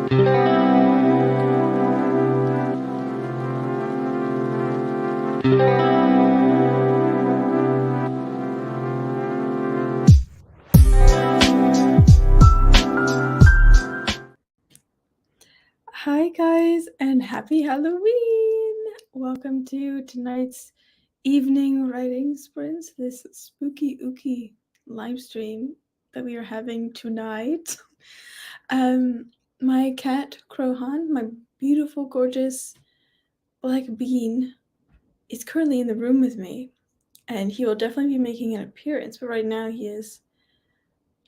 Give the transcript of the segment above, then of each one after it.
Hi guys, and happy Halloween! Welcome to tonight's evening writing sprints, this spooky ooky live stream that we are having tonight. My cat Crohan, my beautiful, gorgeous black bean, is currently in the room with me, and he will definitely be making an appearance, but right now he is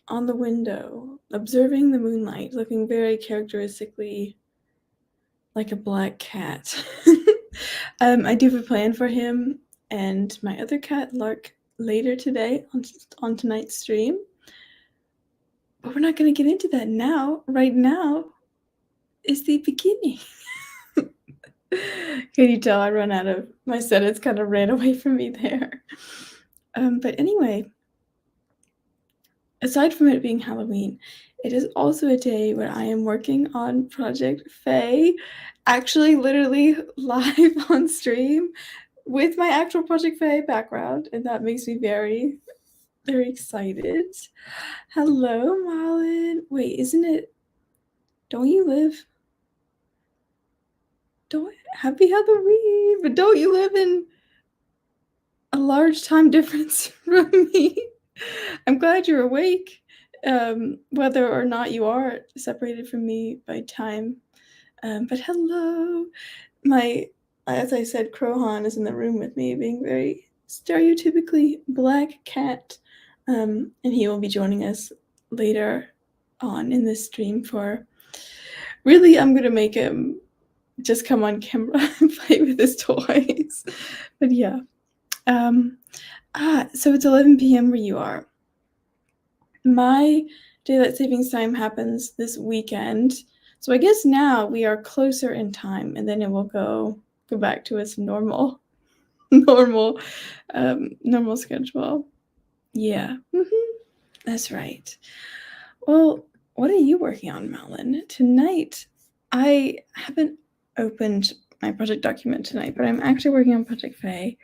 on the window, observing the moonlight, looking very characteristically like a black cat. I do have a plan for him and my other cat, Lark, later today on tonight's stream. But we're not going to get into that now. Right now is the beginning. Can you tell I run out of my sentence? Kind of ran away from me there. But anyway, aside from it being Halloween, it is also a day where I am working on Project Faye, actually literally live on stream with my actual Project Faye background, and that makes me very, very excited. Hello, Malin. Wait, isn't it? Don't you live? Happy Halloween, but don't you live in a large time difference from me? I'm glad you're awake, whether or not you are separated from me by time. But hello, as I said, Crohan is in the room with me, being very stereotypically black cat, and he will be joining us later on in this stream for. Really, I'm gonna make him just come on camera and play with his toys. But yeah. So it's 11 p.m. where you are. My daylight savings time happens this weekend, so I guess now we are closer in time, and then it will go back to its normal schedule. Yeah, that's right. Well, what are you working on, Malin? Tonight, I haven't opened my project document tonight, but I'm actually working on Project Faye,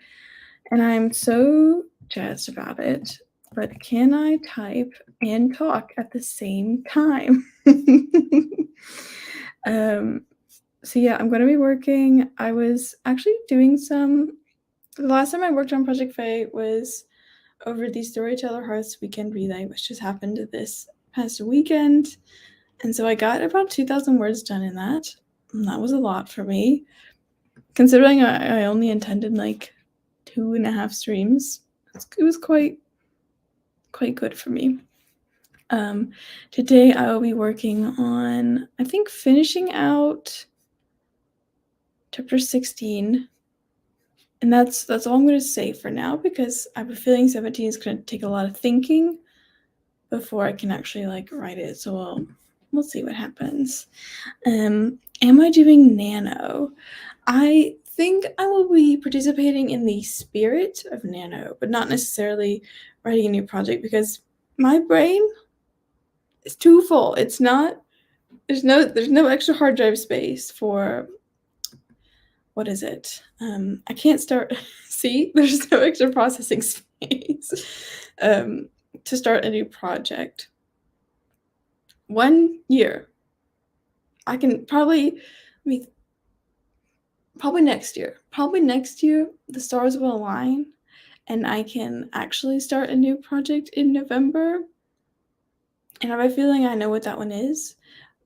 and I'm so jazzed about it. But can I type and talk at the same time? So yeah, I'm going to be working. I was actually doing the last time I worked on Project Faye was over the Storyteller Hearths Weekend Relay, which just happened this past weekend. And so I got about 2,000 words done in that. And that was a lot for me. Considering I only intended like 2.5 streams, it was quite good for me. Today I will be working on, I think, finishing out chapter 16, and that's all I'm going to say for now, because I have a feeling 17 is going to take a lot of thinking before I can actually like write it, so we'll see what happens. Am I doing Nano? I think I will be participating in the spirit of Nano, but not necessarily writing a new project, because my brain is too full. It's not, there's no extra hard drive space for, what is it? I can't start, see, there's no extra processing space to start a new project. 1 year. I can probably next year. Probably next year, the stars will align and I can actually start a new project in November. And I have a feeling I know what that one is,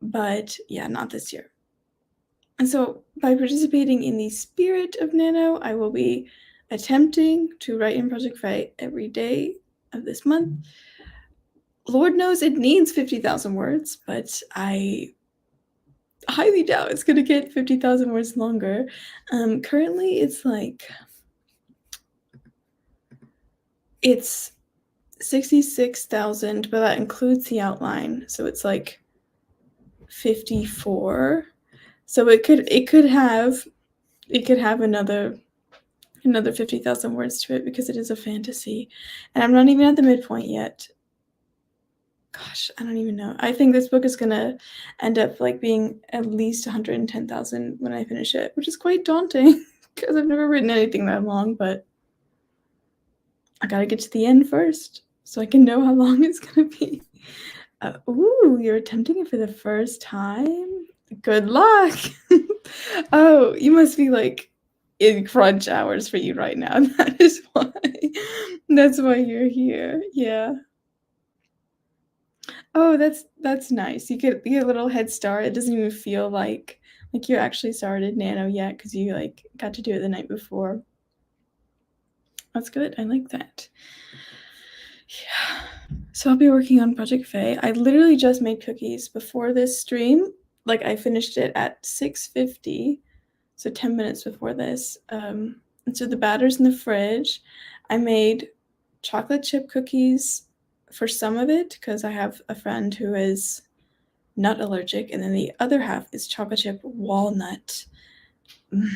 but yeah, not this year. And so by participating in the spirit of Nano, I will be attempting to write in Project Faye every day of this month. Lord knows it needs 50,000 words, but I highly doubt it's going to get 50,000 words longer. Currently, it's 66,000, but that includes the outline, so it's like 54. So it could have another 50,000 words to it, because it is a fantasy, and I'm not even at the midpoint yet. Gosh, I don't even know. I think this book is gonna end up, like, being at least 110,000 when I finish it, which is quite daunting because 'cause I've never written anything that long, but I gotta get to the end first so I can know how long it's gonna be. Ooh, you're attempting it for the first time? Good luck. Oh, you must be, like, in crunch hours for you right now. That is why. That's why you're here. Yeah. Oh, that's nice. You get a little head start. It doesn't even feel like you actually started Nano yet because you, like, got to do it the night before. That's good. I like that. Yeah. So I'll be working on Project Faye. I literally just made cookies before this stream. Like, I finished it at 6:50, so 10 minutes before this. And so the batter's in the fridge. I made chocolate chip cookies for some of it because I have a friend who is nut allergic, and then the other half is chocolate chip walnut. Mm.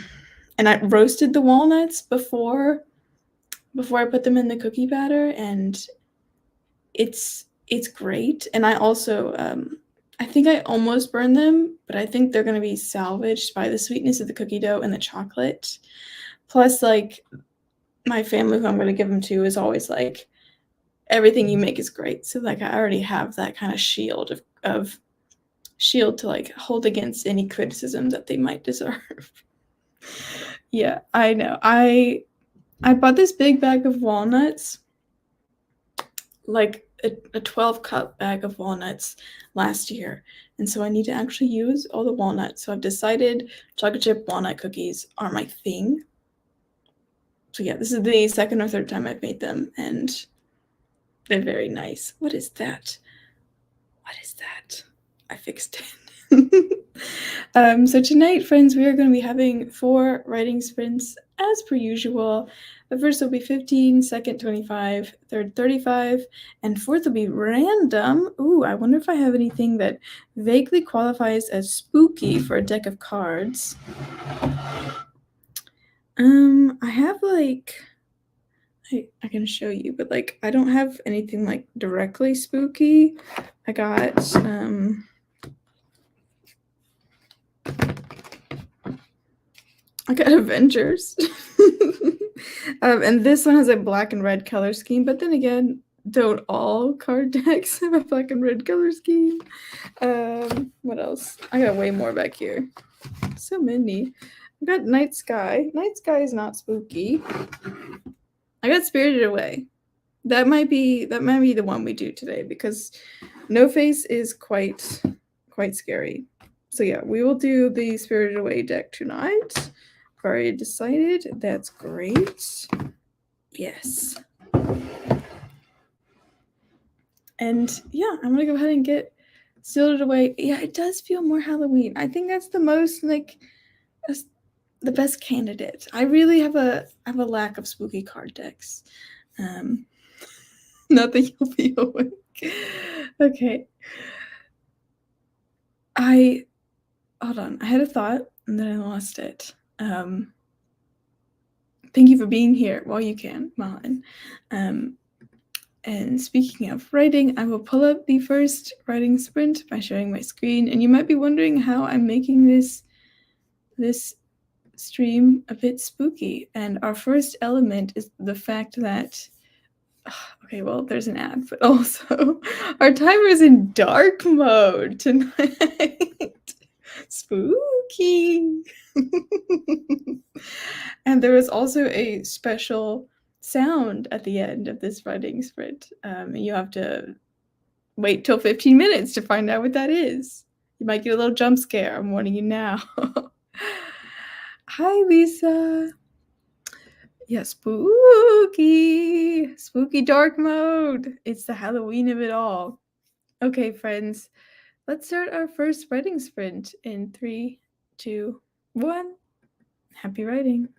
And I roasted the walnuts before I put them in the cookie batter, and it's great. And I also I think I almost burned them, but I think they're gonna be salvaged by the sweetness of the cookie dough and the chocolate. Plus, like, my family who I'm gonna give them to is always like, everything you make is great. So, like, I already have that kind of of shield to, like, hold against any criticism that they might deserve. Yeah, I know. I bought this big bag of walnuts, like a 12 cup bag of walnuts last year. And so I need to actually use all the walnuts. So I've decided chocolate chip walnut cookies are my thing. So yeah, this is the second or third time I've made them, and they're very nice. What is that? What is that? I fixed it. So tonight, friends, we are going to be having 4 writing sprints as per usual. The first will be 15, second 25, third 35, and fourth will be random. Ooh, I wonder if I have anything that vaguely qualifies as spooky for a deck of cards. I have, like, I can show you, but, like, I don't have anything, like, directly spooky. I got Avengers. And this one has a black and red color scheme, but then again, don't all card decks have a black and red color scheme? What else? I got way more back here. So many. I got Night Sky. Night Sky is not spooky. I got Spirited Away. That might be the one we do today because No Face is quite scary. So yeah, we will do the Spirited Away deck tonight. Already decided. That's great. Yes. And yeah, I'm gonna go ahead and get Sealed It Away. Yeah, it does feel more Halloween. I think that's the most, like, the best candidate. I really have a lack of spooky card decks. Not that you'll be awake. Okay. Hold on. I had a thought and then I lost it. Thank you for being here while you can, Malin. And speaking of writing, I will pull up the first writing sprint by sharing my screen. And you might be wondering how I'm making this stream a bit spooky. And our first element is the fact that okay, well, there's an ad, but also our timer is in dark mode tonight. Spooky. And there was also a special sound at the end of this writing sprint. You have to wait till 15 minutes to find out what that is. You might get a little jump scare. I'm warning you now. Hi, Lisa. Yeah, spooky. Spooky dark mode. It's the Halloween of it all. Okay, friends, let's start our first writing sprint in 3, 2, 1. Happy writing.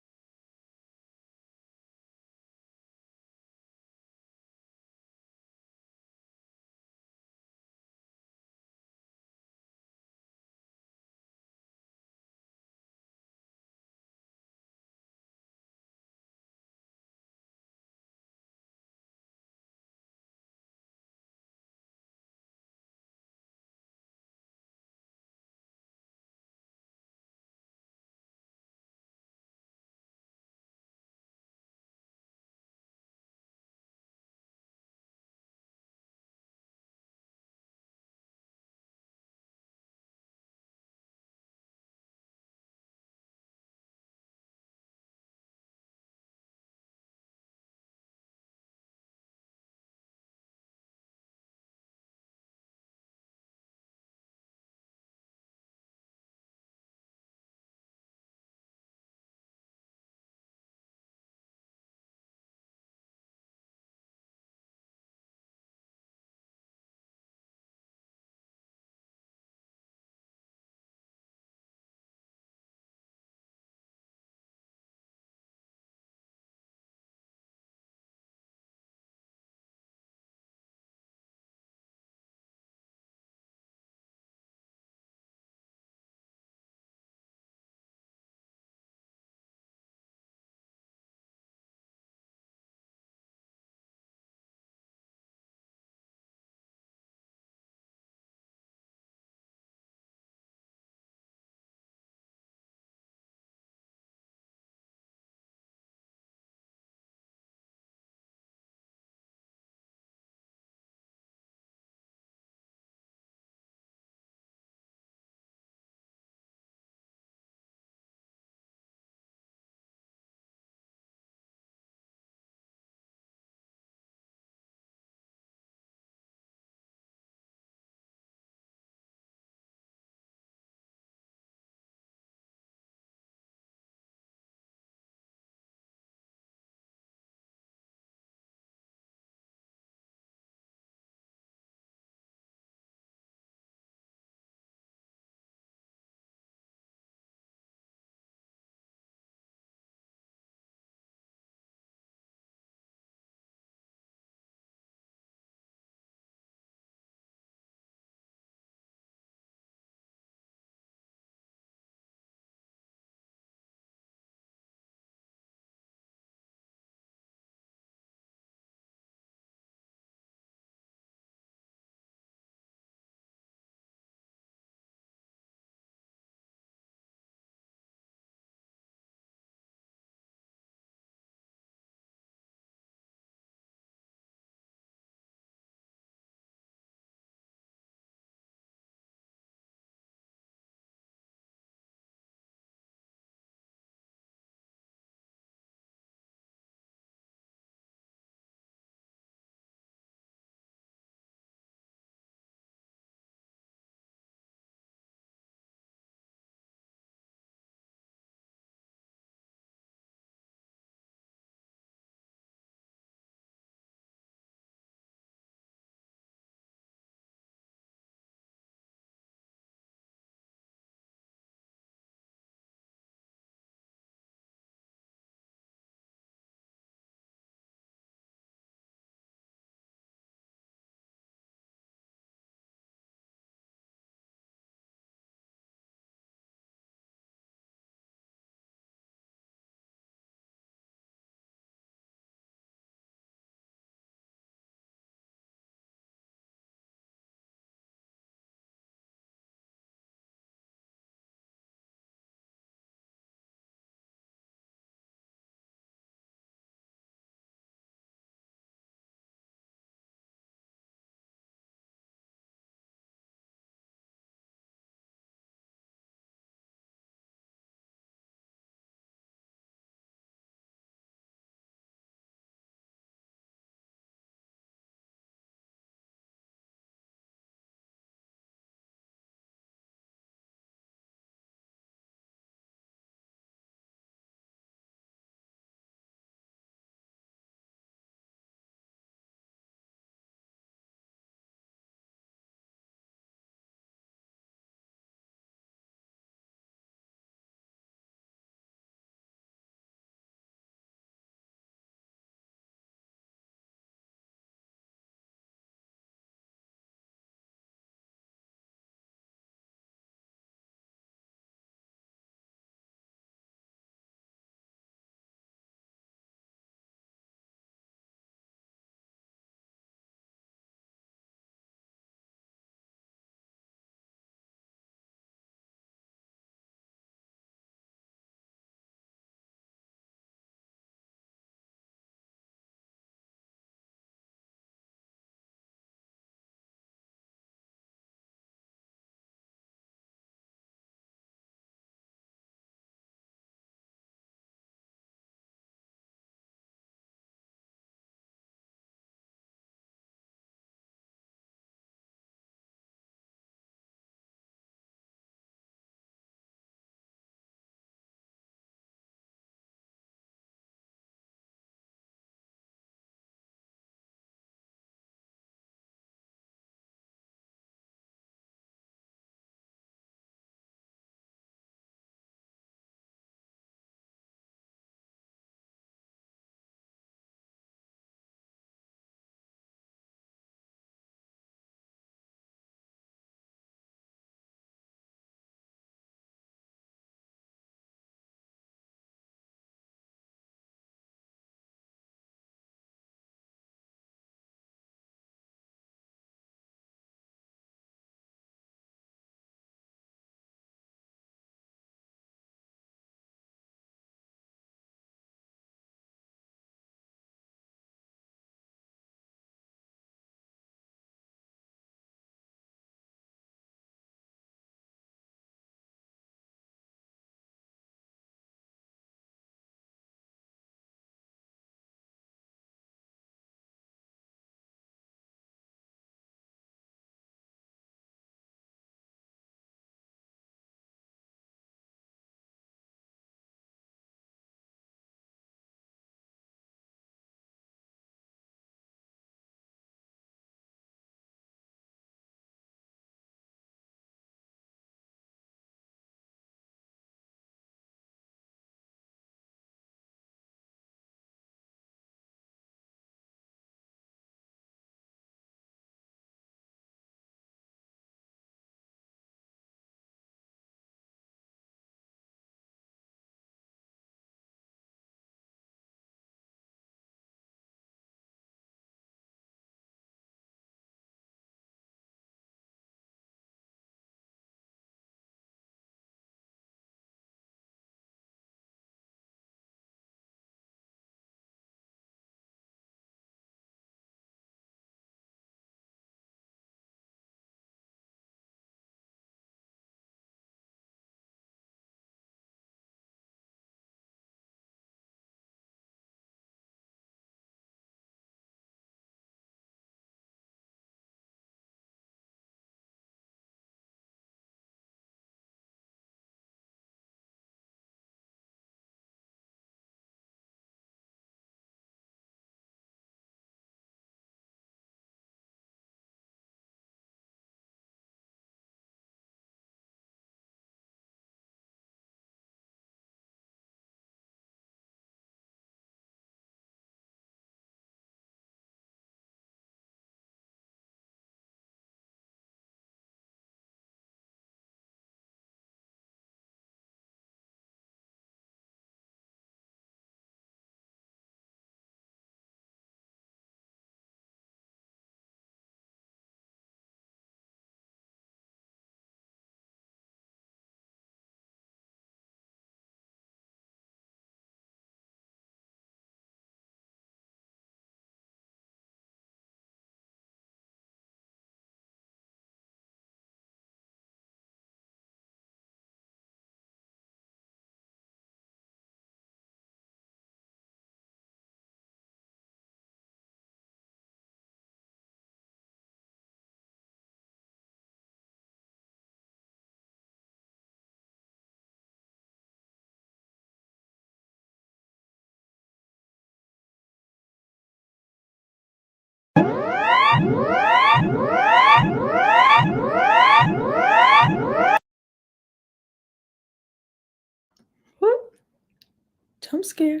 jump scare.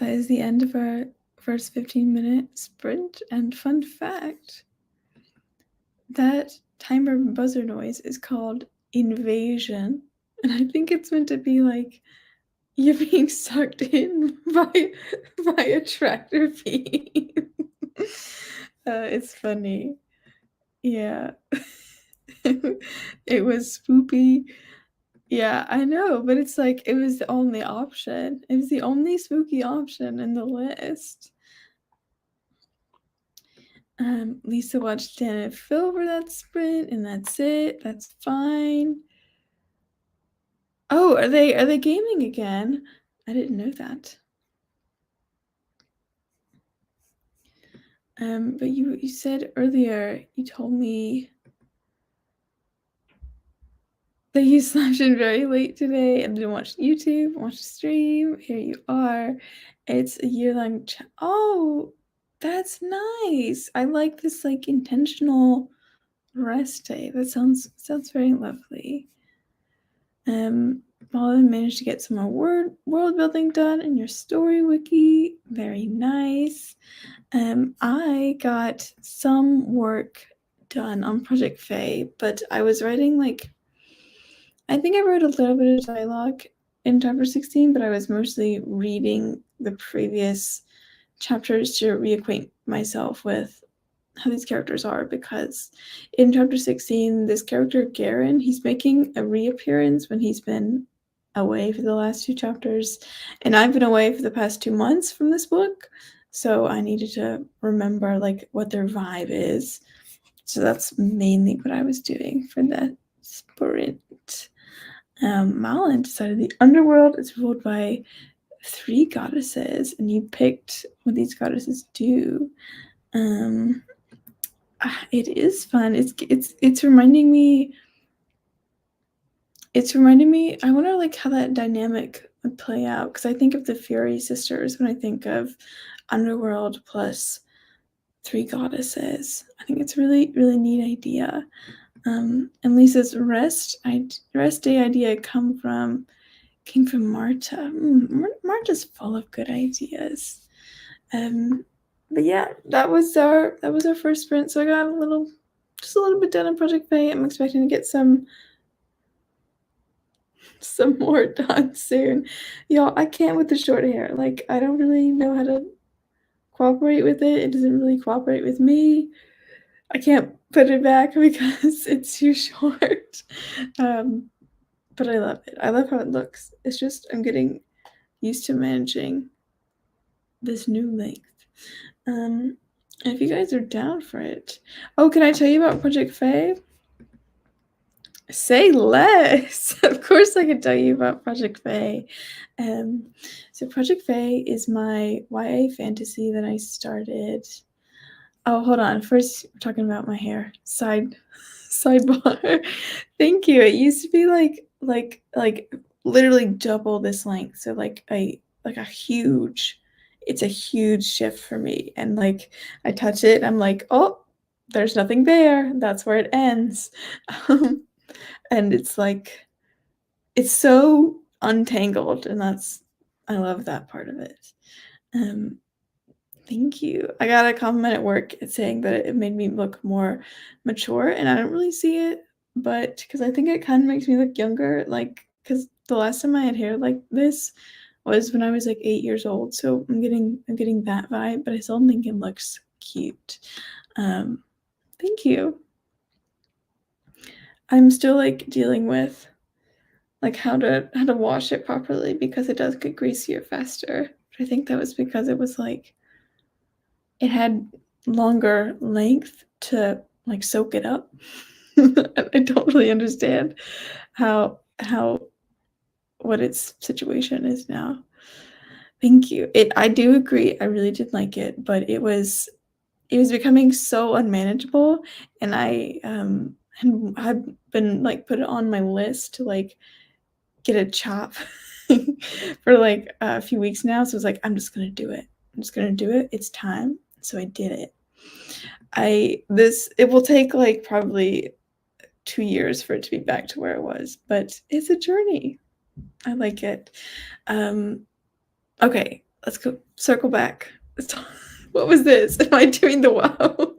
That is the end of our first 15-minute sprint. And fun fact, that timer buzzer noise is called invasion. And I think it's meant to be like you're being sucked in by a tractor beam. It's funny. Yeah. It was spoopy. Yeah, I know, but it's like it was the only option. It was the only spooky option in the list. Lisa watched Dan and Phil for that sprint, and that's it. That's fine. Oh, are they gaming again? I didn't know that. But you said earlier, you told me that you slept in very late today and didn't watch YouTube, watch the stream. Here you are. It's a year-long oh, that's nice. I like this like intentional rest day. That sounds very lovely. Malin managed to get some more world building done in your story wiki. Very nice. I got some work done on Project Faye, but I was writing like I think I wrote a little bit of dialogue in chapter 16, but I was mostly reading the previous chapters to reacquaint myself with how these characters are, because in chapter 16, this character Garen, he's making a reappearance when he's been away for the last 2 chapters, and I've been away for the past 2 months from this book, so I needed to remember like what their vibe is. So that's mainly what I was doing for that sprint. Malin decided the underworld is ruled by 3 goddesses, and you picked what these goddesses do. It is fun. It's reminding me. It's reminding me. I wonder like how that dynamic would play out, because I think of the Fury sisters when I think of underworld plus 3 goddesses. I think it's a really neat idea. And Lisa's rest day idea came from Marta. Marta's full of good ideas. But yeah, that was our first sprint. So I got just a little bit done on Project Faye. I'm expecting to get some more done soon. Y'all, I can't with the short hair. Like, I don't really know how to cooperate with it. It doesn't really cooperate with me. I can't put it back because it's too short. But I love it. I love how it looks. It's just I'm getting used to managing this new length. If you guys are down for it. Oh, can I tell you about Project Faye? Say less. Of course I can tell you about Project Faye. So Project Faye is my YA fantasy that I started. Oh, hold on. First, we're talking about my hair. Sidebar. Thank you. It used to be like literally double this length. So like a huge, it's a huge shift for me. And like I touch it, I'm like, oh, there's nothing there. That's where it ends. And it's like it's so untangled, and I love that part of it. Thank you. I got a compliment at work saying that it made me look more mature, and I don't really see it, but because I think it kind of makes me look younger, like because the last time I had hair like this was when I was like 8 years old. So I'm getting that vibe, but I still think it looks cute. Thank you. I'm still like dealing with like how to wash it properly because it does get greasier faster. But I think that was because it was like it had longer length to like soak it up. I don't really understand how what its situation is now. Thank you. I do agree. I really did like it, but it was becoming so unmanageable, and I had been like put it on my list to like get a chop for like a few weeks now. So I was like, I'm just gonna do it. It's time. So I did it. It will take like probably 2 years for it to be back to where it was, but it's a journey. I like it. Okay, let's go circle back. What was this? Am I doing the wow?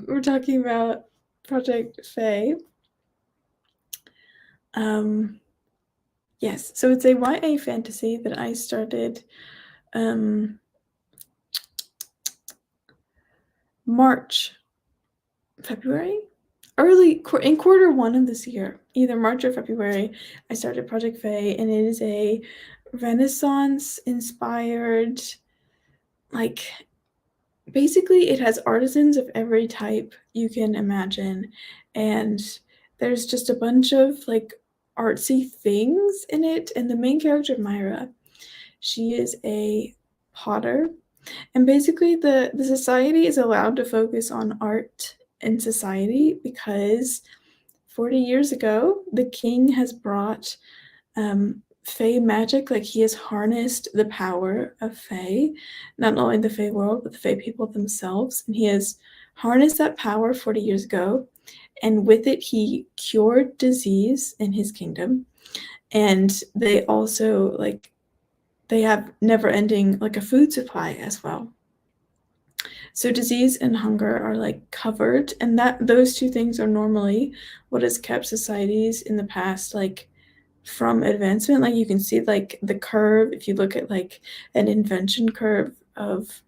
We're talking about Project Faye. Yes, so it's a YA fantasy that I started March, February? In quarter one of this year, either March or February, I started Project Faye, and it is a Renaissance-inspired, like, basically it has artisans of every type you can imagine, and there's just a bunch of, like, artsy things in it, and the main character, Myra, she is a potter, and basically the society is allowed to focus on art and society because 40 years ago, the king has brought Fae magic, like he has harnessed the power of Fae, not only the Fae world, but the Fae people themselves. And he has harnessed that power 40 years ago. And with it, he cured disease in his kingdom. And they also, like, they have never ending, like, a food supply as well. So disease and hunger are, like, covered, and that those two things are normally what has kept societies in the past, like, from advancement. Like, you can see, like, the curve if you look at, like, an invention curve of,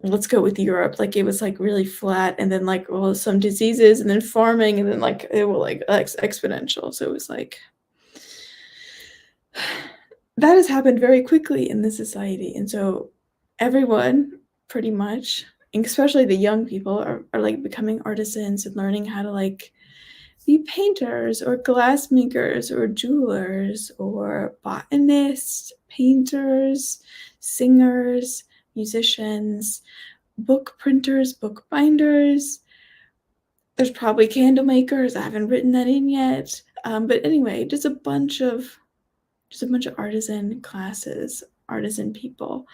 let's go with Europe, like, it was, like, really flat, and then, like, well, some diseases, and then farming, and then, like, it will, like, exponential. So it was like that has happened very quickly in this society, and so everyone pretty much, especially the young people, are like becoming artisans and learning how to, like, be painters or glassmakers or jewelers or botanists, painters, singers, musicians, book printers, book binders. There's probably candle makers. I haven't written that in yet. But anyway, just a bunch of artisan classes, artisan people.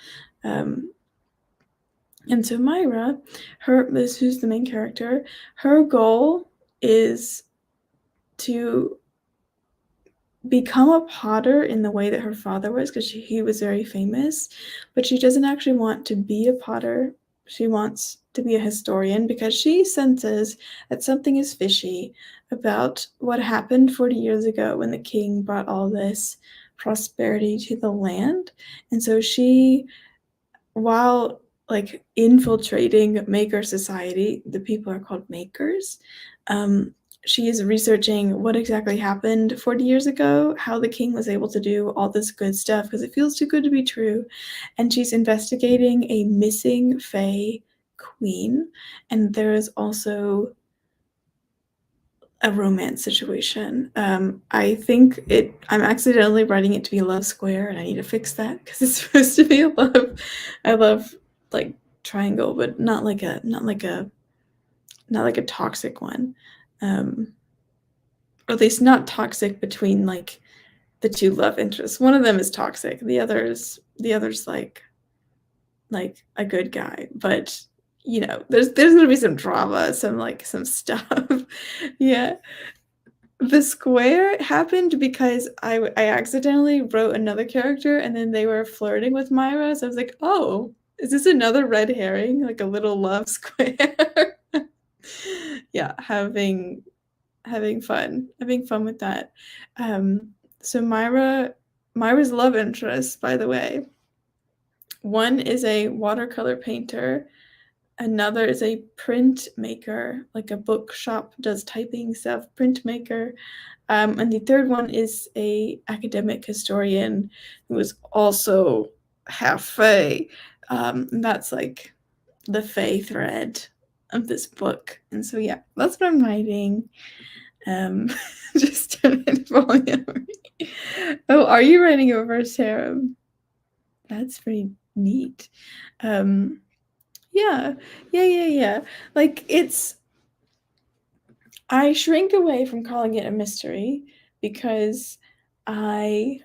And so Myra, who's the main character, her goal is to become a potter in the way that her father was, because he was very famous, but she doesn't actually want to be a potter. She wants to be a historian because she senses that something is fishy about what happened 40 years ago when the king brought all this prosperity to the land. And so she, while, like, infiltrating maker society, the people are called makers, she is researching what exactly happened 40 years ago, how the king was able to do all this good stuff because it feels too good to be true. And she's investigating a missing Fae queen. And there is also a romance situation. I think I'm accidentally writing it to be love square, and I need to fix that because it's supposed to be a love. I love, like, triangle, but not like a toxic one. Or at least not toxic between, like, the two love interests. One of them is toxic. The other's like a good guy, but there's gonna be some drama, some stuff. Yeah. The square happened because I accidentally wrote another character, and then they were flirting with Myra, so I was like, "Oh, is this another red herring, like a little love square?" Yeah, having fun with that. So Myra's love interest, by the way, one is a watercolor painter, another is a printmaker, like a bookshop does typing stuff, printmaker, and the third one is a academic historian who is also half Fae. And that's, like, the Fae thread of this book. And so yeah, that's what I'm writing. Just volume. Oh, are you writing a first harem? That's pretty neat. Yeah, yeah. Like, I shrink away from calling it a mystery because I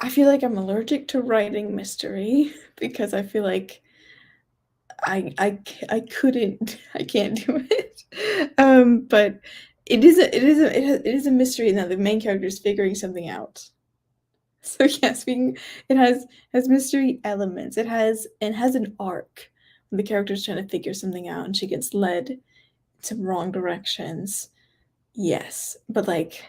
feel like I'm allergic to writing mystery because I feel like I can't do it. But it is a mystery, and that the main character is figuring something out. So yes, it has mystery elements. It has an arc. When the character's trying to figure something out, and she gets led to wrong directions. Yes, but like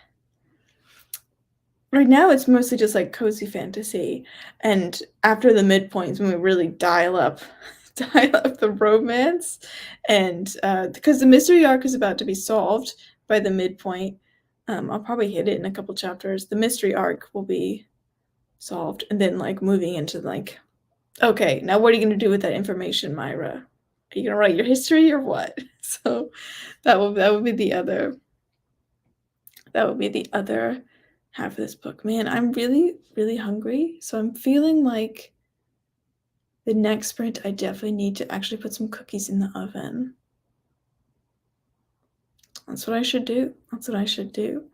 right now, it's mostly just like cozy fantasy, and after the midpoints, when we really dial up, dial up the romance, and because the mystery arc is about to be solved by the midpoint, I'll probably hit it in a couple chapters. The mystery arc will be solved, and then like moving into like, okay, now what are you gonna do with that information, Myra? Are you gonna write your history or what? So that would be the other half of this book. Man, I'm really, really hungry. So I'm feeling like the next sprint, I definitely need to actually put some cookies in the oven. That's what I should do. That's what I should do.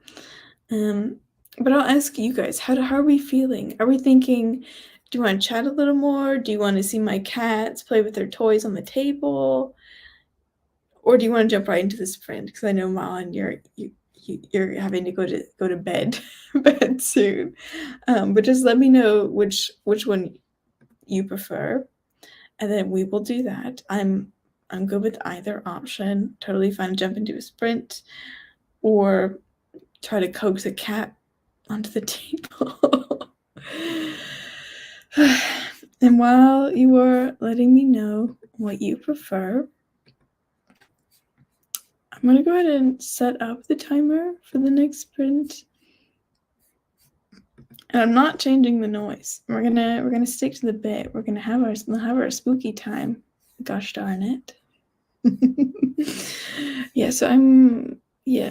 But I'll ask you guys, how are we feeling? Are we thinking, do you want to chat a little more? Do you want to see my cats play with their toys on the table? Or do you want to jump right into the sprint? Because I know, Malin, you're having to go to bed bed soon. But just let me know which one you prefer, and then we will do that. I'm good with either option. Totally fine to jump into a sprint or try to coax a cat onto the table. And while you are letting me know what you prefer, I'm gonna go ahead and set up the timer for the next sprint. And I'm not changing the noise. We're gonna stick to the bit. We'll have our spooky time. Gosh darn it. Yeah, so yeah.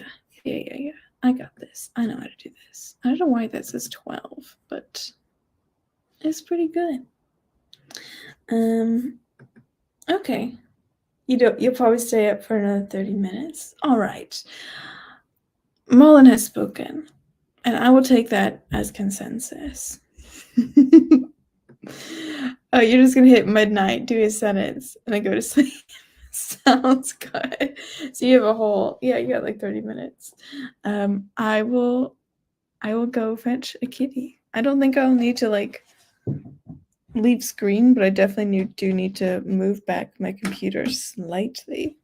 I got this. I know how to do this. I don't know why that says 12, but it's pretty good. Okay. You'll probably stay up for another 30 minutes. All right. Mullen has spoken, and I will take that as consensus. Oh, you're just gonna hit midnight, do a sentence, and then go to sleep. Sounds good. So you have you got like 30 minutes. I will go fetch a kitty. I don't think I'll need to like leave screen, but I definitely do need to move back my computer slightly.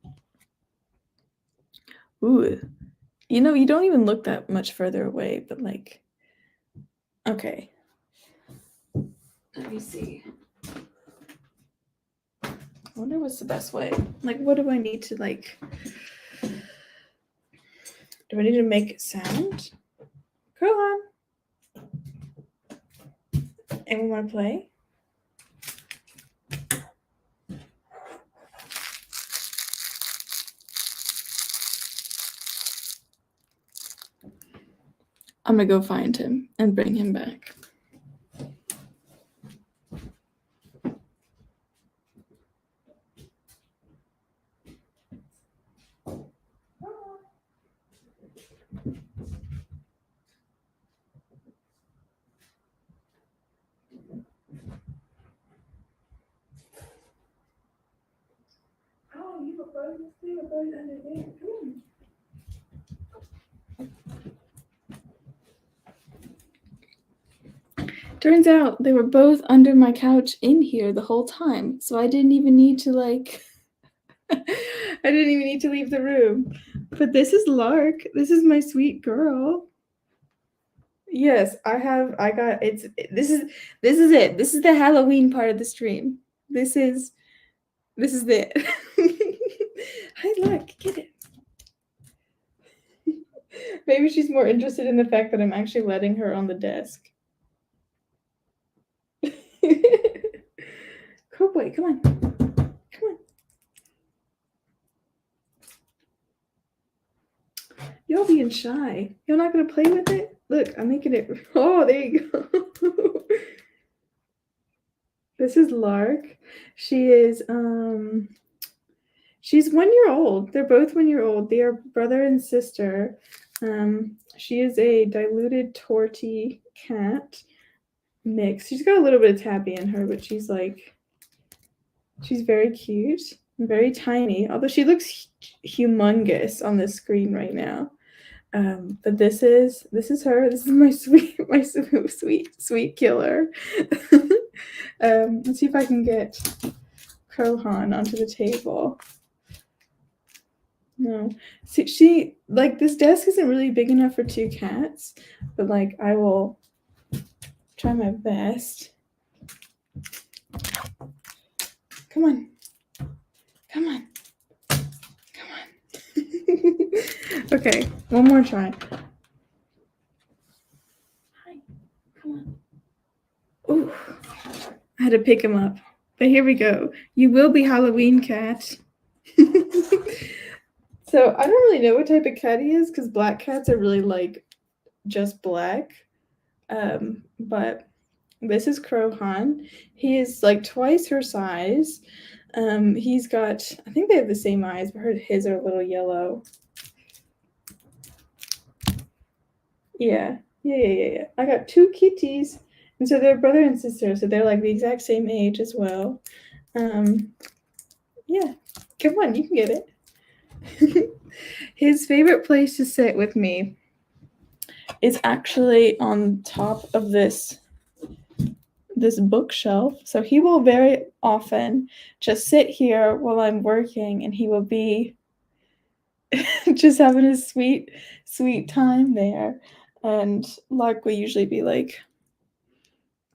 Ooh, you don't even look that much further away, but like, okay. Let me see. I wonder what's the best way. Like, what do I need to like? Do I need to make it sound? Go on. Anyone want to play? I'm gonna go find him and bring him back. Oh, you were both under there. Come on. Turns out they were both under my couch in here the whole time, so I didn't even need to like I didn't even need to leave the room. But this is Lark. This is my sweet girl. Yes, I got it's this is it. This is the Halloween part of the stream. This is it. Hi, Lark, get it. Maybe she's more interested in the fact that I'm actually letting her on the desk. Cowboy, come on. Come on. You're being shy. You're not gonna play with it? Look, I'm making it. Oh, there you go. This is Lark. She's 1 year old. They're both 1 year old. They are brother and sister. She is a diluted tortie cat mix. She's got a little bit of tabby in her, but she's very cute. very tiny, although she looks humongous on the screen right now. But this is her. This is my sweet killer. Let's see if I can get Krohan onto the table. No, see, she like this desk isn't really big enough for two cats, but like I will try my best. Come on, come on, come on. Okay, one more try. Hi, come on. Ooh, I had to pick him up, but here we go. You will be Halloween cat. So I don't really know what type of cat he is because black cats are really like just black. But this is Krohan. He is like twice her size. He's got, I think they have the same eyes, but his are a little yellow. Yeah. I got two kitties, and so they're brother and sister, so they're like the exact same age as well. Yeah, come on, you can get it. His favorite place to sit with me is actually on top of this bookshelf. So he will very often just sit here while I'm working, and he will be just having a sweet time there. And Lark will usually be like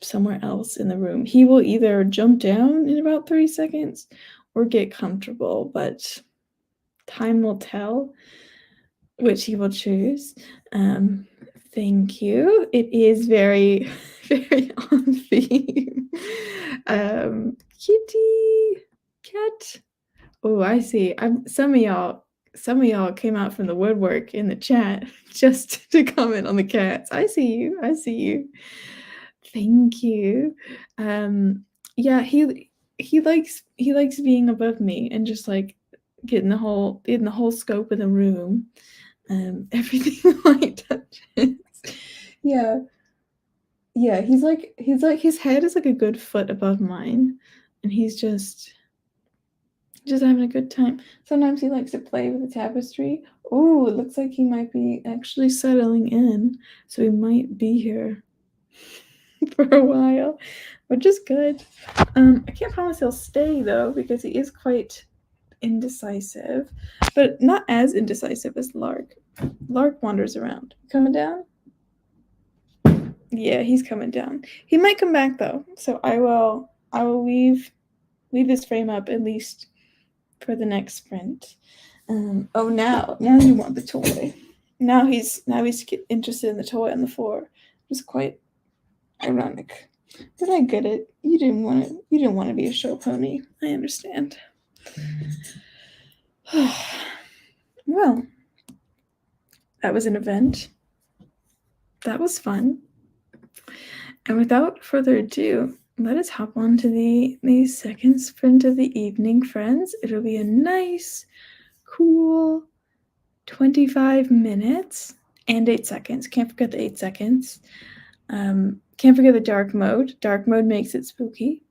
somewhere else in the room. He will either jump down in about 30 seconds or get comfortable, but time will tell which he will choose. Thank you. It is very, very on theme. Kitty, cat. Oh, I see. Some of y'all came out from the woodwork in the chat just to comment on the cats. I see you. I see you. Thank you. Yeah, he likes being above me and just like getting the whole scope of the room. Everything light touches. Yeah. Yeah, he's like his head is like a good foot above mine, and he's just having a good time. Sometimes he likes to play with the tapestry. Oh, it looks like he might be actually settling in, so he might be here for a while, which is good. I can't promise he'll stay though because he is quite indecisive, but not as indecisive as Lark. Lark wanders around. Coming down? Yeah, he's coming down. He might come back though, so I will leave his frame up at least for the next sprint. Oh, now you want the toy. Now he's interested in the toy on the floor. It's quite ironic. But I get it. You didn't want to be a show pony. I understand. Well, that was an event. That was fun. And without further ado, let us hop on to the second sprint of the evening, friends. It'll be a nice, cool 25 minutes and 8 seconds. Can't forget the 8 seconds. Can't forget the dark mode. Dark mode makes it spooky.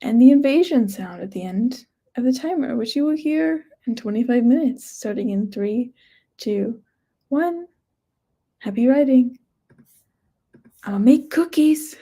And the invasion sound at the end of the timer, which you will hear in 25 minutes, starting in 3, 2, 1. Happy writing. I'll make cookies.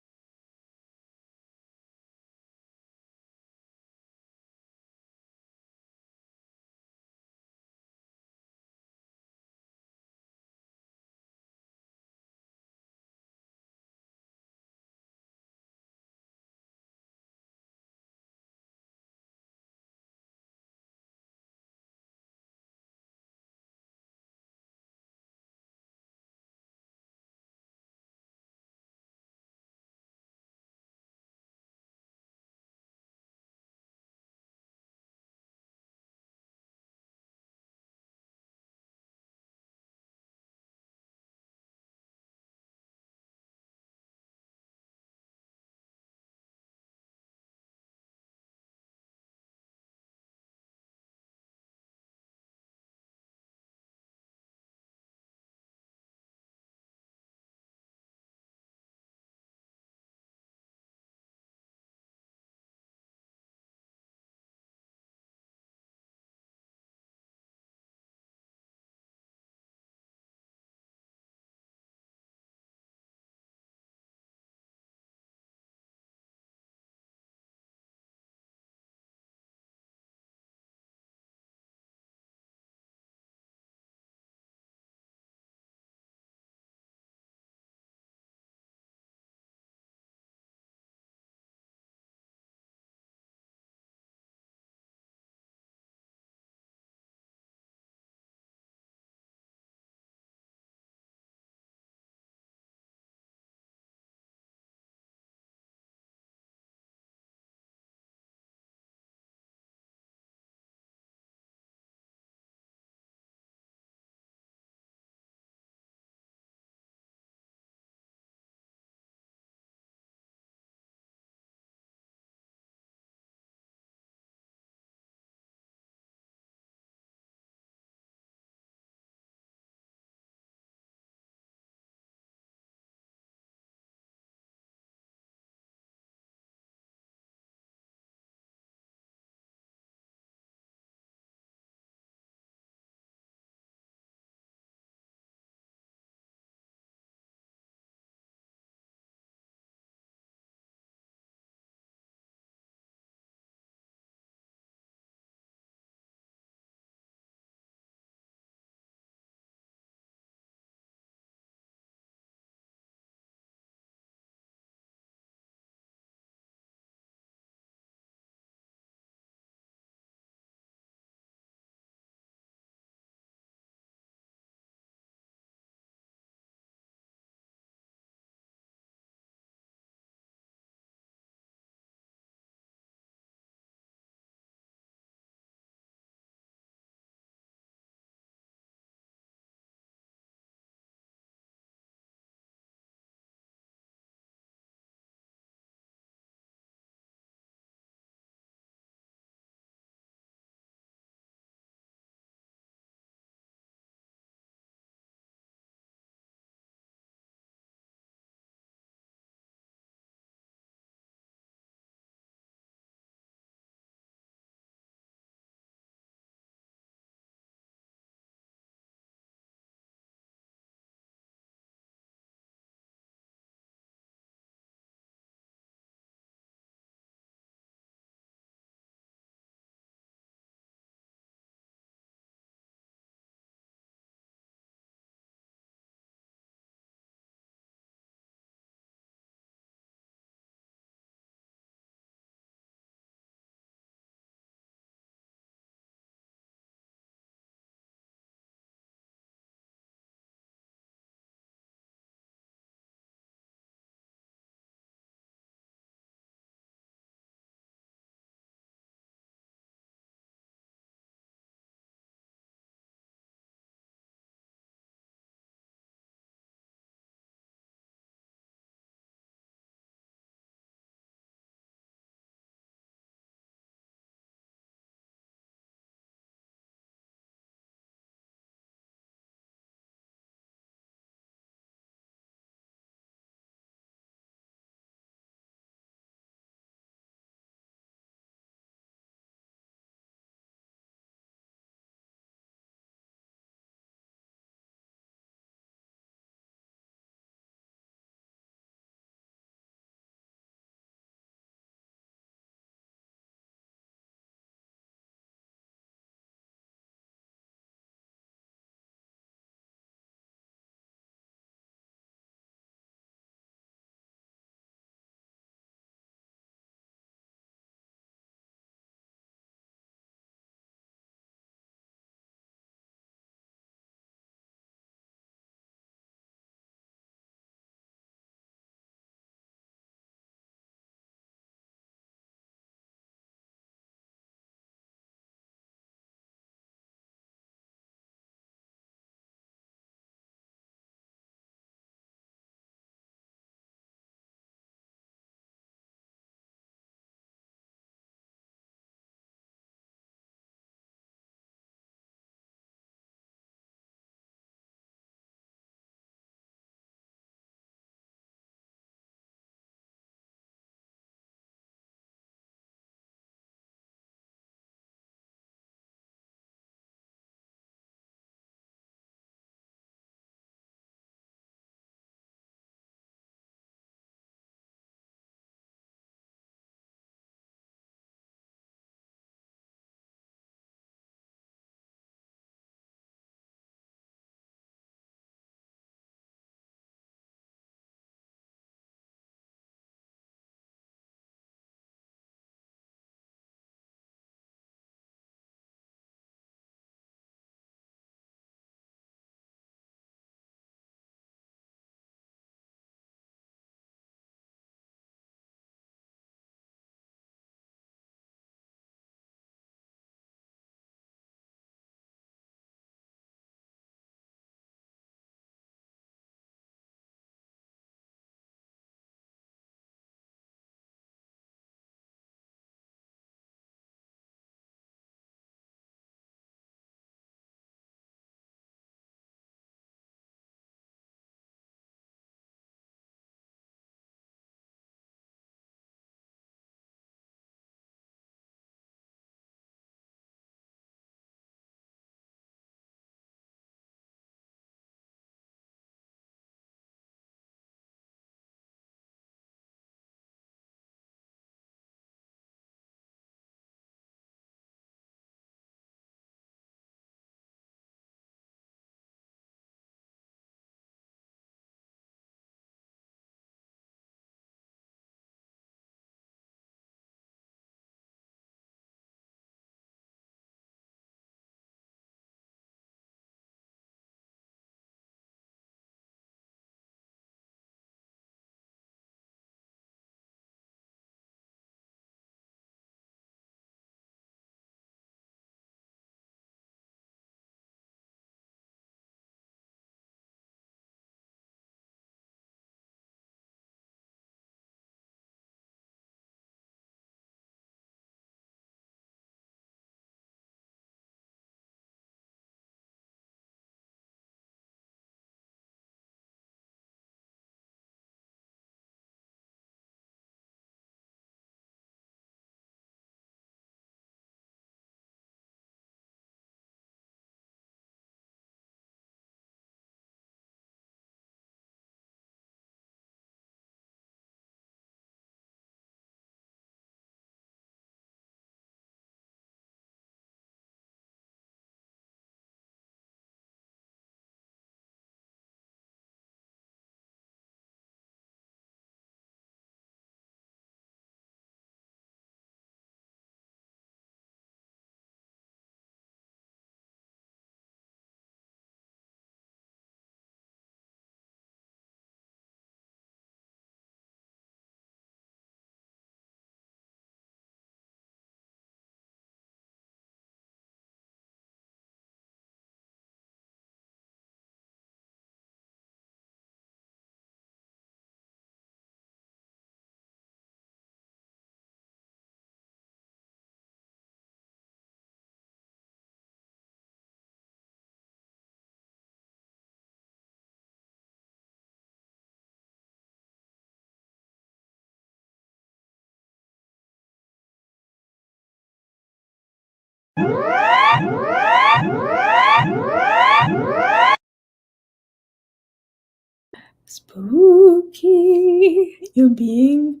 Spooky. You're being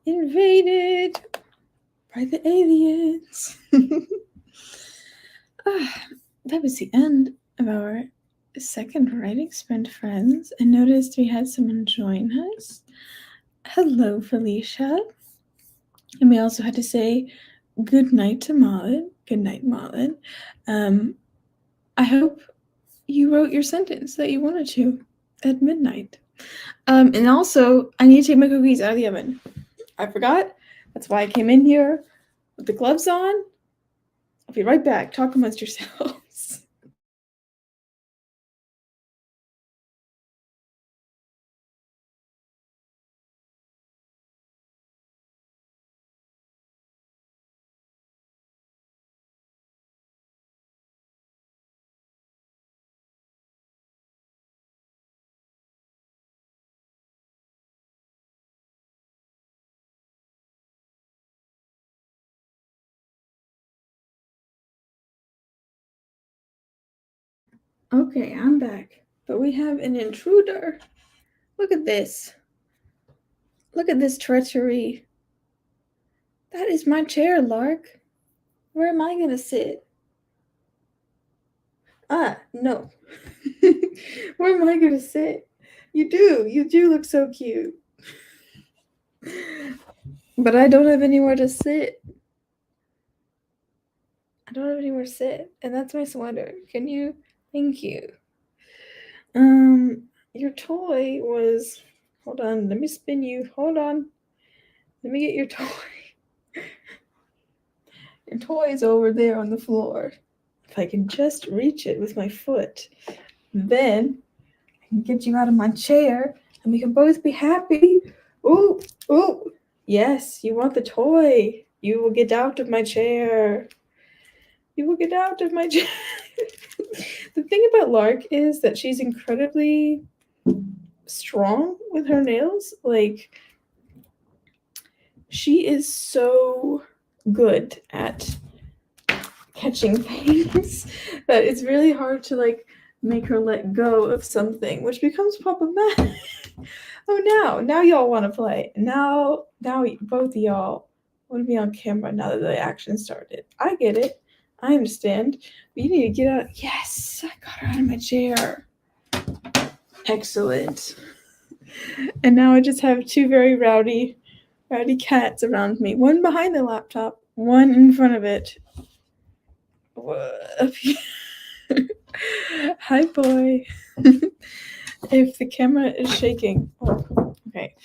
invaded by the aliens. That was the end of our second writing sprint, friends. I noticed we had someone join us. Hello, Felicia. And we also had to say good night to Malin. Good night, Malin. I hope you wrote your sentence that you wanted to at midnight. And also, I need to take my cookies out of the oven. I forgot. That's why I came in here with the gloves on. I'll be right back. Talk amongst yourselves. Okay, I'm back. But we have an intruder. Look at this. Look at this treachery. That is my chair, Lark. Where am I gonna sit? Ah, no. Where am I gonna sit? You do look so cute. But I don't have anywhere to sit. I don't have anywhere to sit. And that's my sweater. Can you? Thank you. Your toy was. Hold on, let me spin you. Hold on. Let me get your toy. Your toy is over there on the floor. If I can just reach it with my foot, then I can get you out of my chair and we can both be happy. Ooh, ooh. Yes, you want the toy. You will get out of my chair. You will get out of my chair. The thing about Lark is that she's incredibly strong with her nails. Like, she is so good at catching things that it's really hard to like make her let go of something, which becomes problematic. Oh, now y'all want to play. Now both of y'all want to be on camera now that the action started. I get it. I understand. But you need to get out. Yes, I got her out of my chair. Excellent. And now I just have two very rowdy cats around me. One behind the laptop, one in front of it. Hi, boy. If the camera is shaking, oh, okay.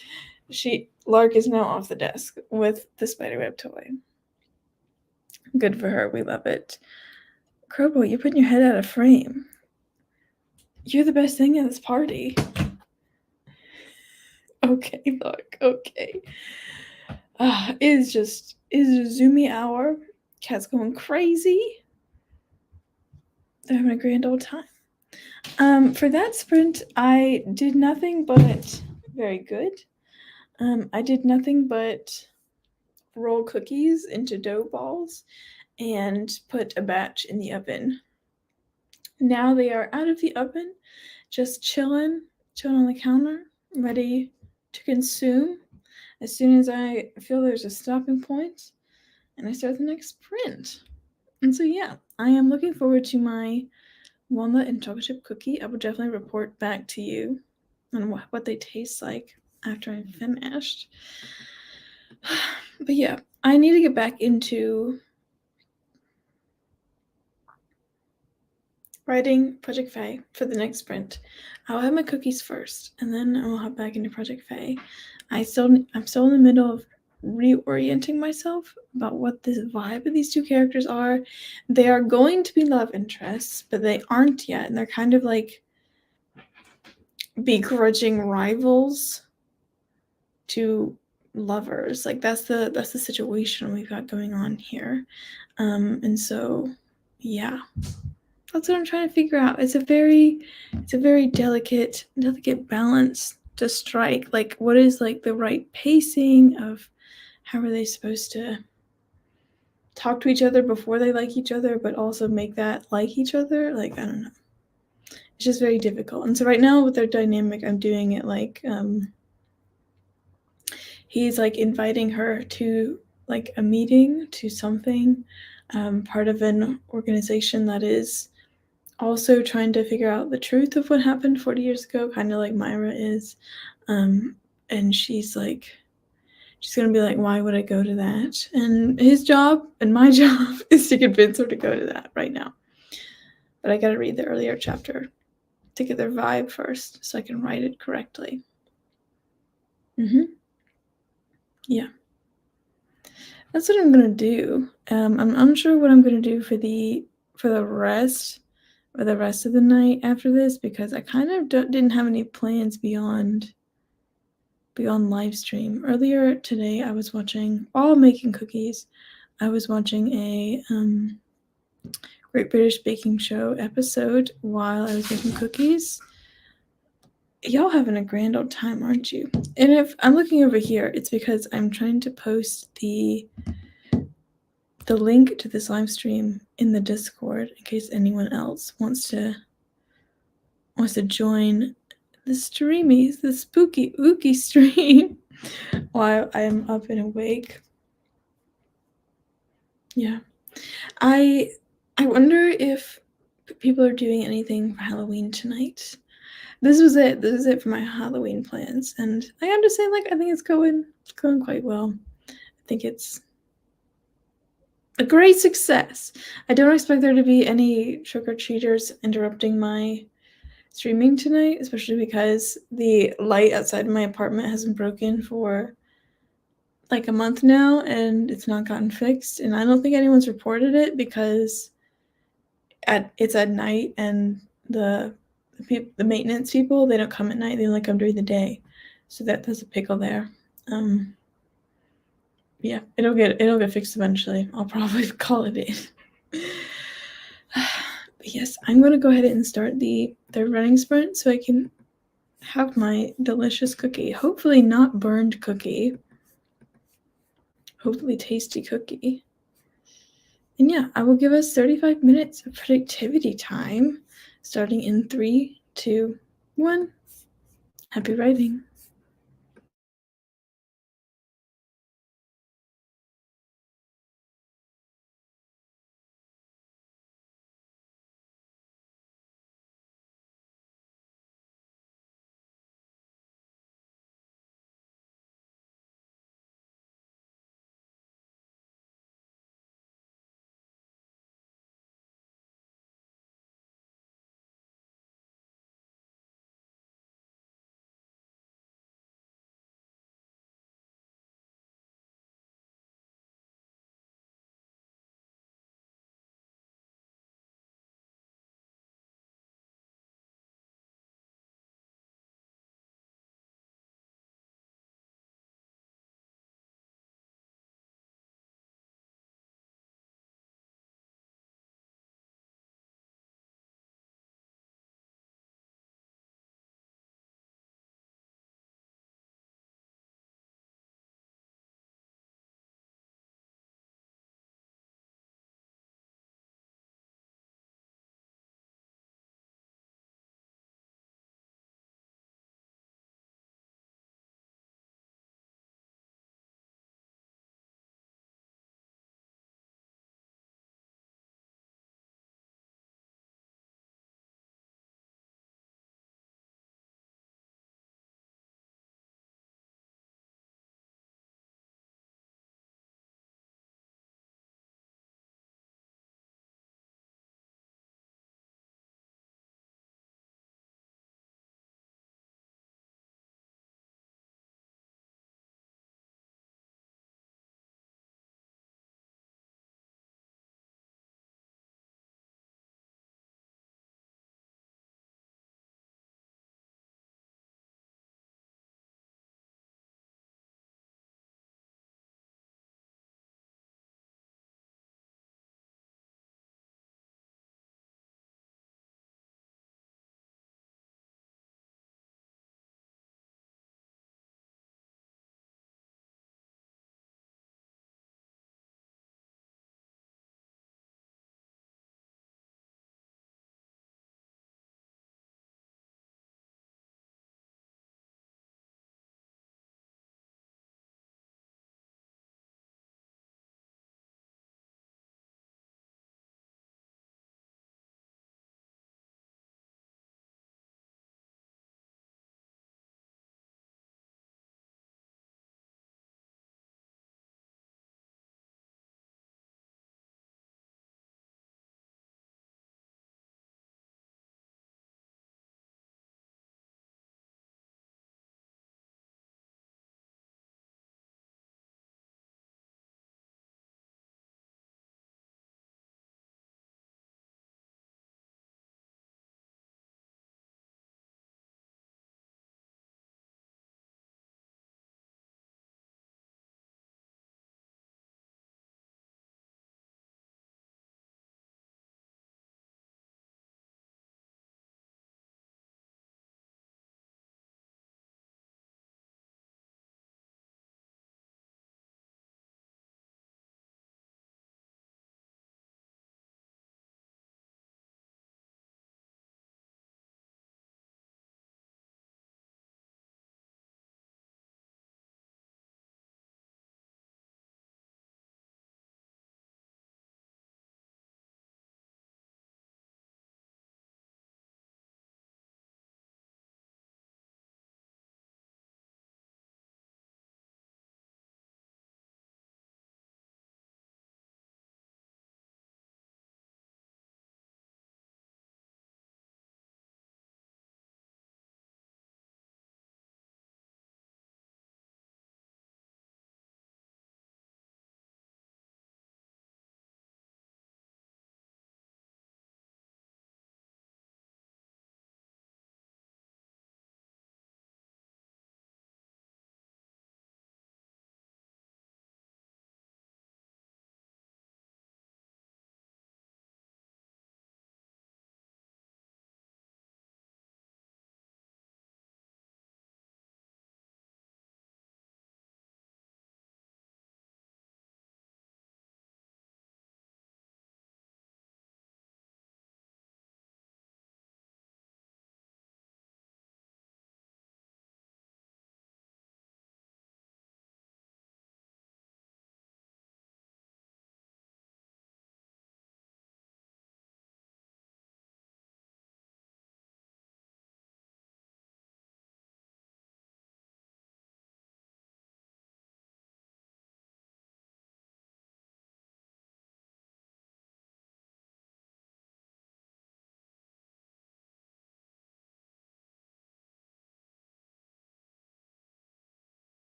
Lark is now off the desk with the spiderweb toy. Good for her. We love it. Crowboy, you're putting your head out of frame. You're the best thing at this party. Okay, Lark. Okay. It is a zoomy hour. Cat's going crazy. They're having a grand old time. For that sprint, I did nothing but very good. I did nothing but roll cookies into dough balls and put a batch in the oven. Now they are out of the oven, just chilling on the counter, ready to consume as soon as I feel there's a stopping point and I start the next sprint. And so, yeah, I am looking forward to my walnut and chocolate chip cookie. I will definitely report back to you on what they taste like after I'm finished. But yeah, I need to get back into writing Project Faye for the next sprint. I'll have my cookies first, and then I'll hop back into Project Faye. I'm still in the middle of reorienting myself about what the vibe of these two characters are. They are going to be love interests, but they aren't yet, and they're kind of like begrudging rivals to lovers. Like that's the situation we've got going on here. And so yeah, that's what I'm trying to figure out. It's a very delicate balance to strike. Like what is like the right pacing of how are they supposed to talk to each other before they like each other, but also make that like each other? Like I don't know. it's just very difficult. And so right now with their dynamic, I'm doing it like he's like inviting her to like a meeting, to something, part of an organization that is also trying to figure out the truth of what happened 40 years ago, kind of like Myra is. And she's gonna be like, why would I go to that? And his job and my job is to convince her to go to that right now. But I gotta read the earlier chapter to get their vibe first so I can write it correctly. Yeah. That's what I'm gonna do. I'm unsure what I'm gonna do for the rest of the night after this, because I kind of didn't have any plans beyond live stream. Earlier today, I was watching, while making cookies, I was watching a Great British Baking Show episode while I was making cookies. Y'all having a grand old time, aren't you? And if I'm looking over here, it's because I'm trying to post the link to this live stream in the Discord in case anyone else wants to join the streamies, the spooky ooky stream while I'm up and awake. Yeah. I wonder if people are doing anything for Halloween tonight. This was it for my Halloween plans, and I have to say, I think it's going quite well. I think it's a great success. I don't expect there to be any trick-or-treaters interrupting my streaming tonight, especially because the light outside my apartment hasn't broken for like a month now, and it's not gotten fixed, and I don't think anyone's reported it because it's at night, and the maintenance people, they don't come at night, they only come during the day. So there's a pickle there. Yeah, it'll get fixed eventually. I'll probably call it in. But yes, I'm gonna go ahead and start the running sprint so I can have my delicious cookie. Hopefully not burned cookie. Hopefully tasty cookie. And yeah, I will give us 35 minutes of productivity time starting in 3, 2, 1. Happy writing.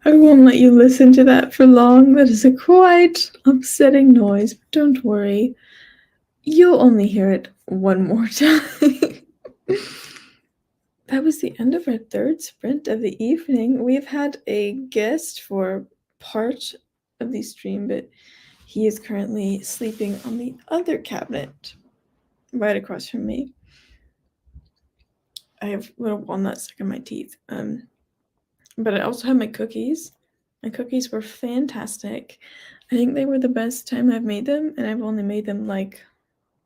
I won't let you listen to that for long. That is a quite upsetting noise, but don't worry. You'll only hear it one more time. That was the end of our third sprint of the evening. We've had a guest for part of the stream, but he is currently sleeping on the other cabinet right across from me. I have little walnuts stuck in my teeth. But I also have my cookies. My cookies were fantastic. I think they were the best time I've made them, and I've only made them like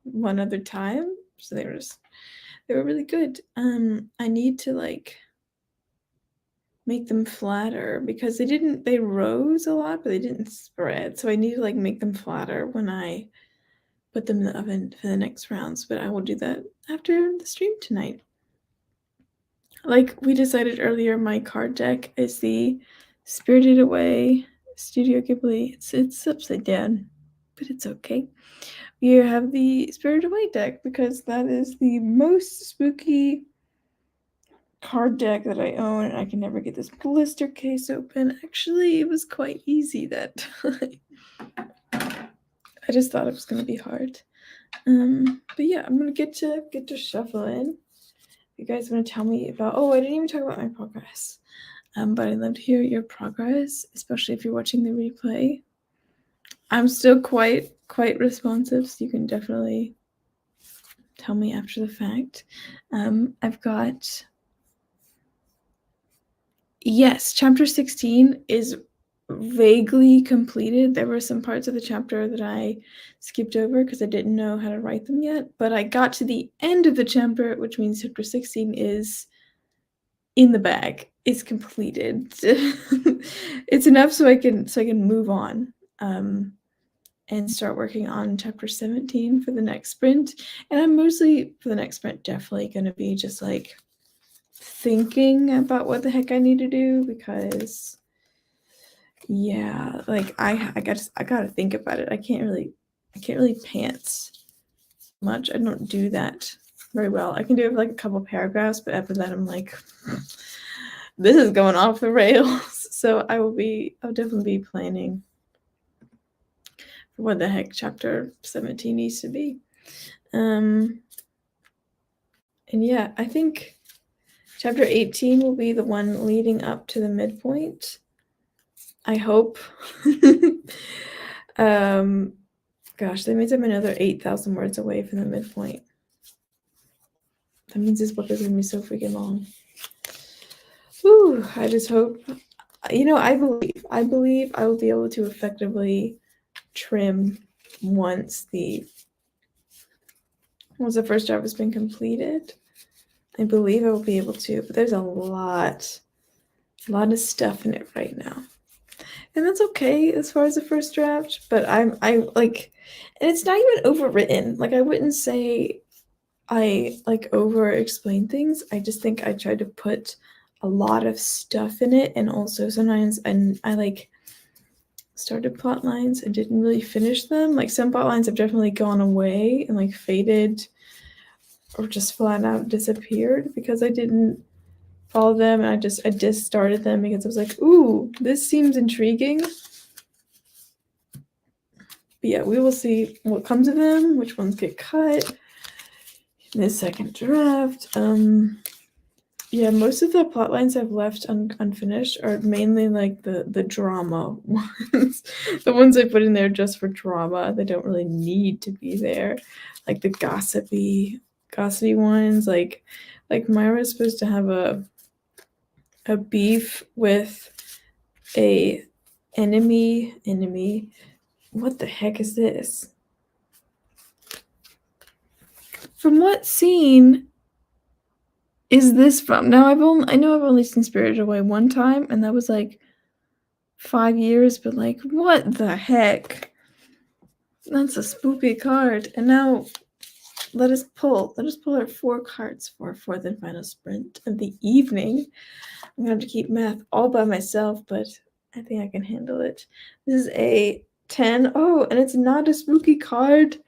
one other time. So they were really good. I need to like make them flatter because they rose a lot, but they didn't spread. So I need to like make them flatter when I put them in the oven for the next rounds. But I will do that after the stream tonight. Like we decided earlier, my card deck is the Spirited Away Studio Ghibli. It's upside down, but it's okay. You have the Spirited Away deck because that is the most spooky card deck that I own, and I can never get this blister case open. Actually, it was quite easy that time. I just thought it was gonna be hard. But yeah, I'm gonna get to shuffling. You guys want to tell me about? Oh, I didn't even talk about my progress. But I'd love to hear your progress, especially if you're watching the replay. I'm still quite responsive, so you can definitely tell me after the fact. I've got chapter 16 is vaguely completed. There were some parts of the chapter that I skipped over because I didn't know how to write them yet, but I got to the end of the chapter, which means chapter 16 is in the bag. It's completed. It's enough so I can move on and start working on chapter 17 for the next sprint. And I'm mostly for the next sprint definitely going to be just like thinking about what the heck I need to do because yeah, like I gotta think about it. I can't really pants much. I don't do that very well. I can do it for like a couple paragraphs, but after that I'm like this is going off the rails. So I'll definitely be planning for what the heck chapter 17 needs to be. And yeah, I think chapter 18 will be the one leading up to the midpoint. I hope. Gosh, that means I'm another 8,000 words away from the midpoint. That means this book is going to be so freaking long. Ooh, I just hope. I believe I will be able to effectively trim once the first draft has been completed. I believe I will be able to, but there's a lot of stuff in it right now. And that's okay as far as the first draft, but I like, and it's not even overwritten. Like I wouldn't say I like over explain things. I just think I tried to put a lot of stuff in it, and also sometimes I like started plot lines and didn't really finish them. Like some plot lines have definitely gone away and like faded or just flat out disappeared because I didn't follow them, and I just started them because I was like, ooh, this seems intriguing. But yeah, we will see what comes of them, which ones get cut in this second draft. Yeah, most of the plot lines I've left unfinished are mainly like the drama ones. The ones I put in there just for drama. They don't really need to be there. Like the gossipy ones. Like Myra's supposed to have a beef with a enemy. What the heck is this? From what scene is this from? Now I know I've only seen Spirited Away one time, and that was like 5 years, but like what the heck? That's a spooky card. And now let us pull our 4 cards for our fourth and final sprint of the evening. I'm gonna have to keep math all by myself, but I think I can handle it. This is a 10. Oh, and it's not a spooky card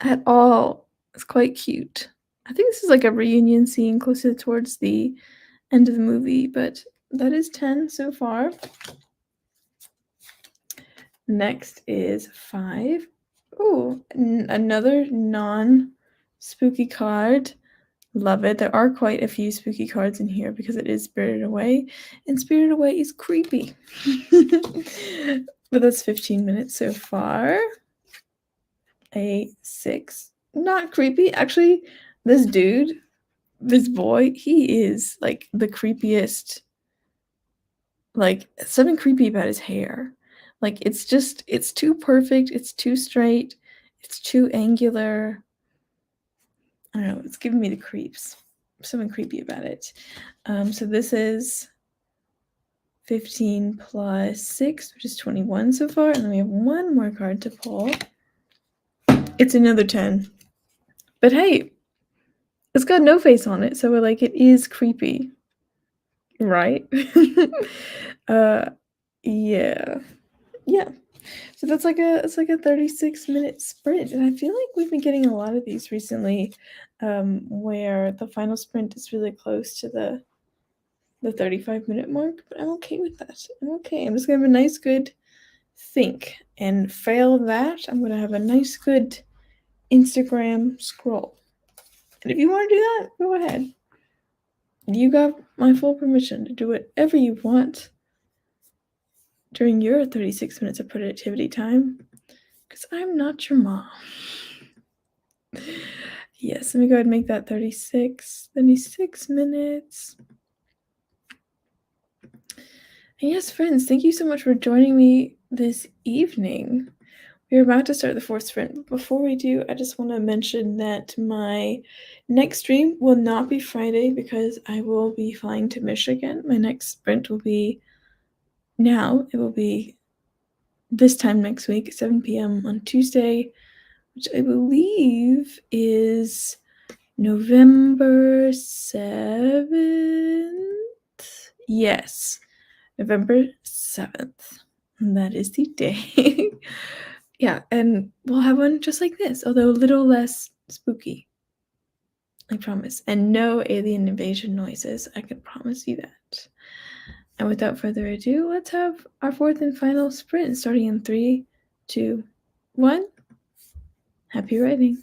at all. It's quite cute. I think this is like a reunion scene closer towards the end of the movie, but that is 10 so far. Next is 5. Ooh, another non-spooky card. Love it. There are quite a few spooky cards in here because it is Spirited Away, and Spirited Away is creepy. But that's 15 minutes so far. A 6. Not creepy. Actually, this dude, this boy, he is like the creepiest. Like, something creepy about his hair. Like, it's too perfect, it's too straight, it's too angular. I don't know, it's giving me the creeps. Something creepy about it. So this is 15 plus 6, which is 21 so far, and then we have one more card to pull. It's another 10. But hey, it's got no face on it, so like it is creepy. Right? Yeah. Yeah. So that's like it's like a 36-minute sprint, and I feel like we've been getting a lot of these recently, where the final sprint is really close to the 35-minute mark, but I'm okay with that. I'm okay. I'm just gonna have a nice good think, and fail that, I'm gonna have a nice good Instagram scroll. And if you want to do that, go ahead. You got my full permission to do whatever you want during your 36 minutes of productivity time, because I'm not your mom. Yes, let me go ahead and make that 36 minutes. And yes, friends, thank you so much for joining me this evening. We're about to start the 4th sprint, but before we do, I just want to mention that my next stream will not be Friday because I will be flying to Michigan. My next sprint will be it will be this time next week, 7 p.m. on Tuesday, which I believe is November 7th. Yes, November 7th. That is the day. Yeah, and we'll have one just like this, although a little less spooky. I promise. And no alien invasion noises. I can promise you that. And without further ado, let's have our 4th and final sprint starting in 3, 2, 1. Happy writing.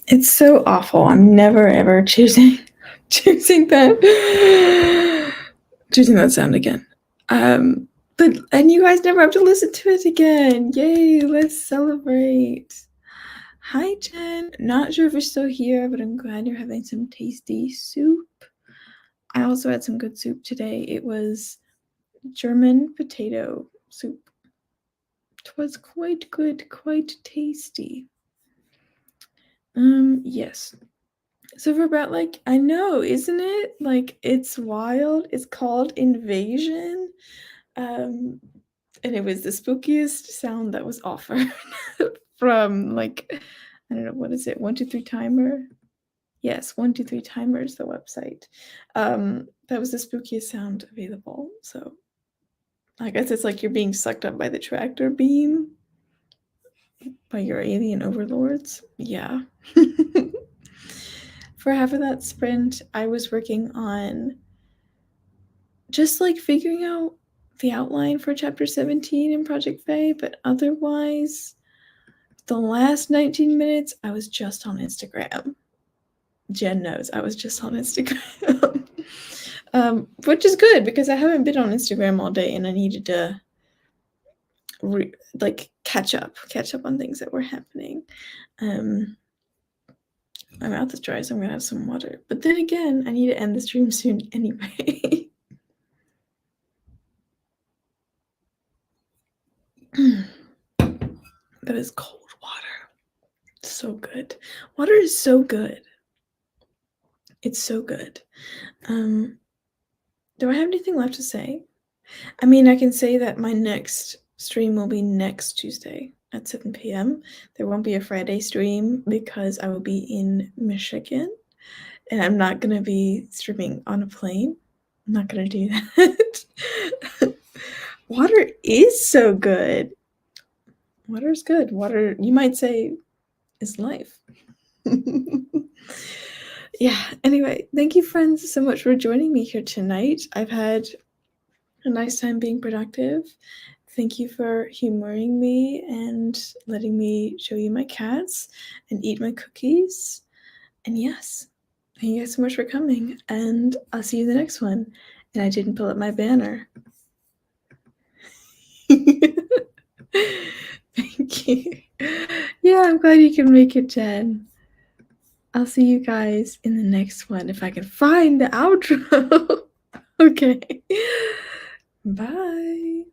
It's so awful. I'm never ever choosing that sound again. And you guys never have to listen to it again. Yay, let's celebrate. Hi, Jen. Not sure if you're still here, but I'm glad you're having some tasty soup. I also had some good soup today. It was German potato soup. It was quite good, quite tasty. Yes. So for about I know, isn't it? It's wild. It's called Invasion. And it was the spookiest sound that was offered from I don't know, what is it? 123 Timer? Yes, 123 Timer is the website. That was the spookiest sound available. So I guess it's like you're being sucked up by the tractor beam by your alien overlords. Yeah. For half of that sprint, I was working on just figuring out the outline for chapter 17 in Project Faye, but otherwise, the last 19 minutes, I was just on Instagram. Jen knows I was just on Instagram. Which is good because I haven't been on Instagram all day and I needed to catch up on things that were happening. My mouth is dry, so I'm gonna have some water. But then again, I need to end the stream soon anyway. That is cold water. So good. Water is so good. It's so good. Do I have anything left to say? I mean, I can say that my next stream will be next Tuesday at 7 p.m. There won't be a Friday stream because I will be in Michigan and I'm not going to be streaming on a plane. I'm not going to do that. Water is so good. Water is good. Water, you might say, is life. Yeah, anyway, thank you, friends, so much for joining me here tonight. I've had a nice time being productive. Thank you for humoring me and letting me show you my cats and eat my cookies. And yes, thank you guys so much for coming. And I'll see you in the next one. And I didn't pull up my banner. Thank you. Yeah, I'm glad you can make it, Jen. I'll see you guys in the next one if I can find the outro. Okay. Bye.